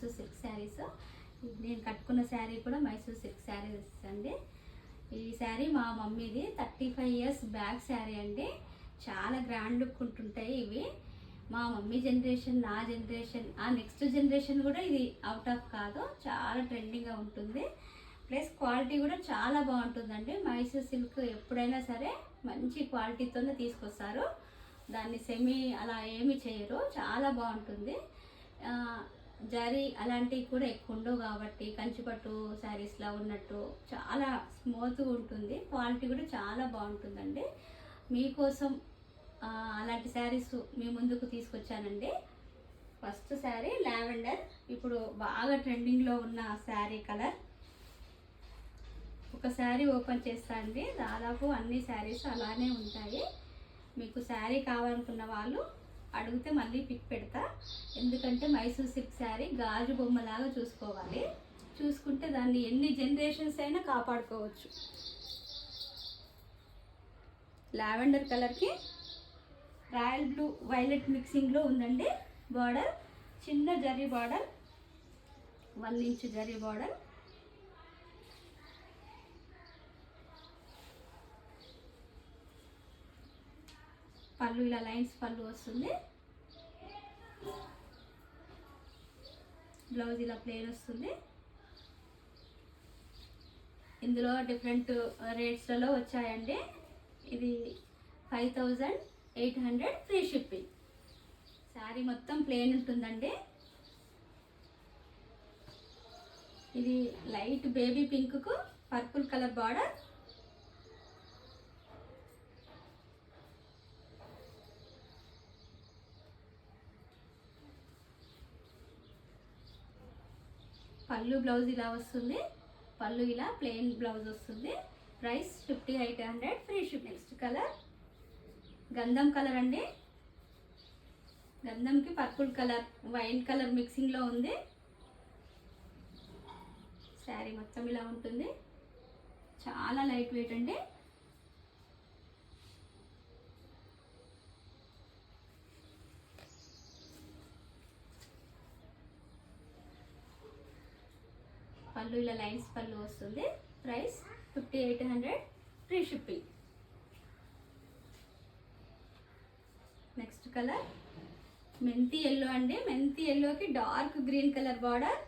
Mysore silk saris. నేను కట్టుకున్న శారీ కూడా మైసూర్ సిల్క్ శారీస్ అండి. ఈ శారీ మా మమ్మీది 35 ఇయర్స్ బ్యాక్ శారీ అండి. చాలా గ్రాండ్ లుక్ ఉంటుంటాయి ఇవి. మా మమ్మీ జనరేషన్, నా జనరేషన్, ఆ నెక్స్ట్ జనరేషన్ కూడా ఇది అవుట్ ఆఫ్ కాదు, చాలా ట్రెండింగ్గా ఉంటుంది. ప్లస్ క్వాలిటీ కూడా చాలా బాగుంటుందండి. మైసూర్ సిల్క్ ఎప్పుడైనా సరే మంచి క్వాలిటీతోనే తీసుకొస్తారు, దాన్ని సెమీ అలా ఏమి చేయరు, చాలా బాగుంటుంది. జరీ అలాంటివి కూడా ఎక్కువ ఉండవు కాబట్టి కంచిపట్టు శారీస్లా ఉన్నట్టు చాలా స్మూత్గా ఉంటుంది. క్వాలిటీ కూడా చాలా బాగుంటుందండి. మీకోసం అలాంటి శారీస్ మీ ముందుకు తీసుకొచ్చానండి. ఫస్ట్ శారీ లావెండర్, ఇప్పుడు బాగా ట్రెండింగ్లో ఉన్న శారీ కలర్. ఒక శారీ ఓపెన్ చేస్తా అండి, దాదాపు అన్ని శారీస్ అలానే ఉంటాయి. మీకు శారీ కావాలనుకున్న వాళ్ళు అడిగితే మళ్ళీ పిక్ పెడతా. ఎందుకంటే మైసూర్ సిల్క్ శారీ గాజు బొమ్మలాగా చూసుకోవాలి, చూసుకుంటే దాన్ని ఎన్ని జనరేషన్స్ అయినా కాపాడుకోవచ్చు. లావెండర్ కలర్కి రాయల్ బ్లూ వైలెట్ మిక్సింగ్లో ఉందండి. బార్డర్ చిన్న zari border, 1 inch zari border. పళ్ళు ఇలా లైన్స్ పళ్ళు వస్తుంది. బ్లౌజ్ ఇలా ప్లెయిన్ వస్తుంది. ఇందులో డిఫరెంట్ రేట్స్లలో వచ్చాయండి. ఇది 5800 ఫ్రీ షిప్పింగ్. శారీ మొత్తం ప్లెయిన్ ఉంటుందండి. ఇది లైట్ బేబీ పింక్కు పర్పుల్ కలర్ బార్డర్. పళ్ళు బ్లౌజ్ ఇలా వస్తుంది, పళ్ళు ఇలా ప్లెయిన్ బ్లౌజ్ వస్తుంది. Price 5800 free ship. Next colour గంధం కలర్ అండి. గంధంకి పర్పుల్ కలర్, వైన్ కలర్ మిక్సింగ్లో ఉంది. శారీ మొత్తం ఇలా ఉంటుంది, చాలా లైట్ వెయిట్ అండి. పళ్ళు ఇలా లైన్స్ పళ్ళు వస్తుంది. Price 5800 free shipping. Next colour మెంతి ఎల్లో అండి. మెంతి ఎల్లోకి dark green colour border.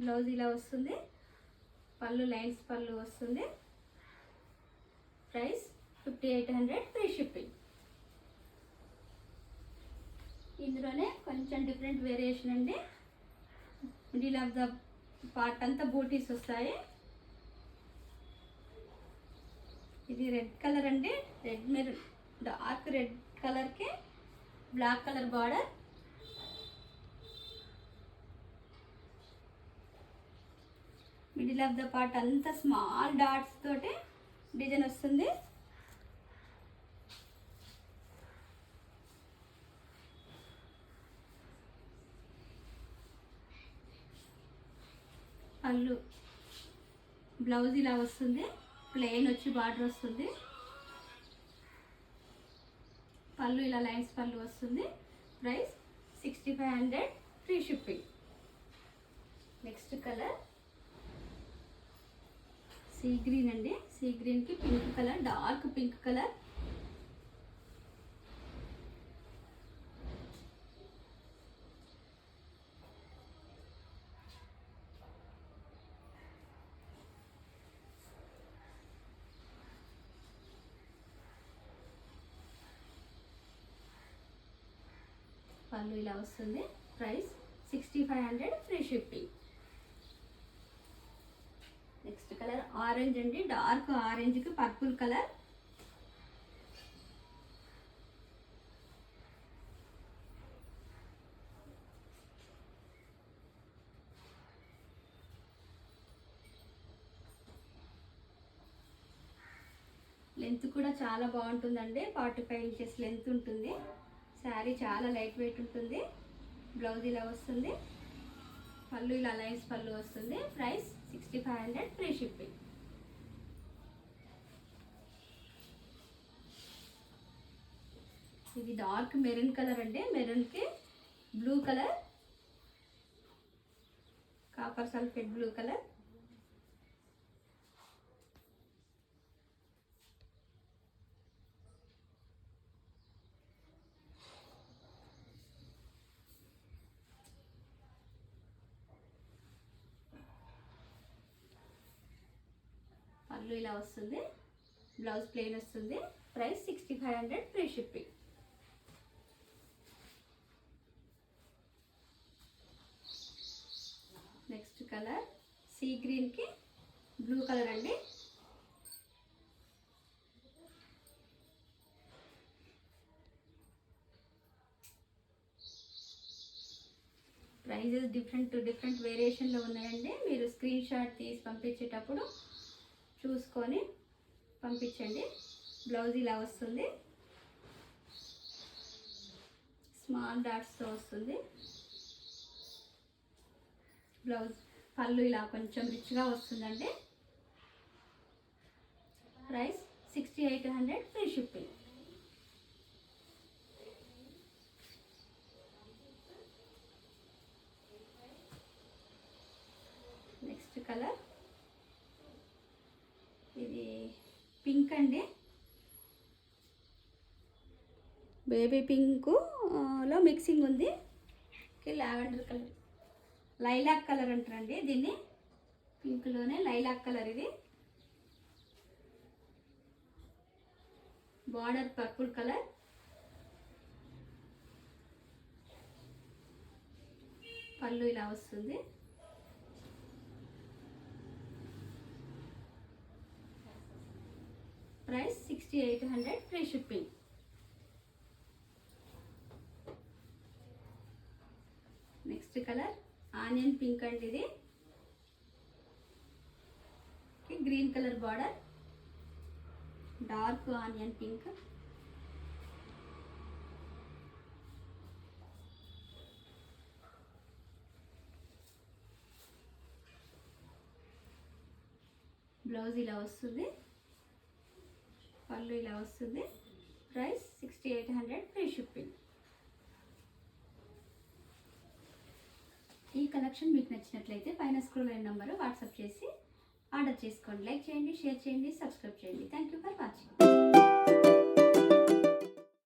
Blouse ఇలా వస్తుంది, పళ్ళు లైన్స్ పళ్ళు వస్తుంది. Price 5800 free shipping. ఇందులోనే కొంచెం డిఫరెంట్ వేరియేషన్ అండి. మిడిల్ ఆఫ్ ద పార్ట్ అంతా బూటీస్ వస్తాయి. ఇది రెడ్ కలర్ అండి. రెడ్ మెరూన్, డార్క్ రెడ్ కలర్కి black colour border. Middle of the part అంతా స్మాల్ డాట్స్ తోటి డిజైన్ వస్తుంది. పళ్ళు బ్లౌజ్ ఇలా వస్తుంది, ప్లెయిన్ వచ్చి బార్డర్ వస్తుంది. పళ్ళు ఇలా లైన్స్ పళ్ళు వస్తుంది. Price 6500 free shipping. Next colour sea green అండి. సీ గ్రీన్కి pink colour, dark pink colour. పళ్ళు ఇలా వస్తుంది. Price 6500 free shipping. Next colour orange అండి. డార్క్ ఆరెంజ్కి పర్పుల్ కలర్. లెంత్ కూడా చాలా బాగుంటుందండి. 45 ఇంచెస్ లెంత్ ఉంటుంది. శారీ చాలా లైట్ వెయిట్ ఉంటుంది. బ్లౌజ్ ఇలా వస్తుంది. పళ్ళు ఇలా లైన్స్ పళ్ళు వస్తుంది. Price 6500 free shipping. ఇది డార్క్ మెరూన్ కలర్ అండి. మెరూన్కి blue colour, copper sulphate blue colour. పళ్ళు ఇలా వస్తుంది. బ్లౌజ్ ప్లెయిన్ వస్తుంది. Price 6500 free shipping. Next colour sea గ్రీన్కి బ్లూ కలర్ అండి. ప్రైజెస్ డిఫరెంట్ వేరియేషన్లో ఉన్నాయండి. మీరు స్క్రీన్ షాట్ తీసి పంపించేటప్పుడు చూసుకొని పంపించండి. బ్లౌజ్ ఇలా వస్తుంది. స్మాల్ డాట్స్తో వస్తుంది బ్లౌజ్. పళ్ళు ఇలా కొంచెం రిచ్గా వస్తుందండి. Price 6800 free shipping. Next colour ఇది పింక్ అండి. బేబీ పింకు లో మిక్సింగ్ ఉంది. లావెండర్ కలర్, లైలాక్ కలర్ అంటారండి దీన్ని. పింక్లోనే లైలాక్ కలర్. ఇది బార్డర్ పర్పుల్ కలర్. పళ్ళు ఇలా వస్తుంది. Price 6800 free shipping. Next colour onion pink అండి. ఇది green colour border, dark onion pink. Blouse ఇలా వస్తుంది. పళ్ళు ఇలా వస్తుంది. Price 6800 free shipping. ఈ కలెక్షన్ మీకు నచ్చినట్లయితే పైన స్క్రోల్ అయిన నంబర్ వాట్సాప్ చేసి ఆర్డర్ చేసుకోండి. లైక్ చేయండి, షేర్ చేయండి, సబ్స్క్రైబ్ చేయండి. Thank you for watching.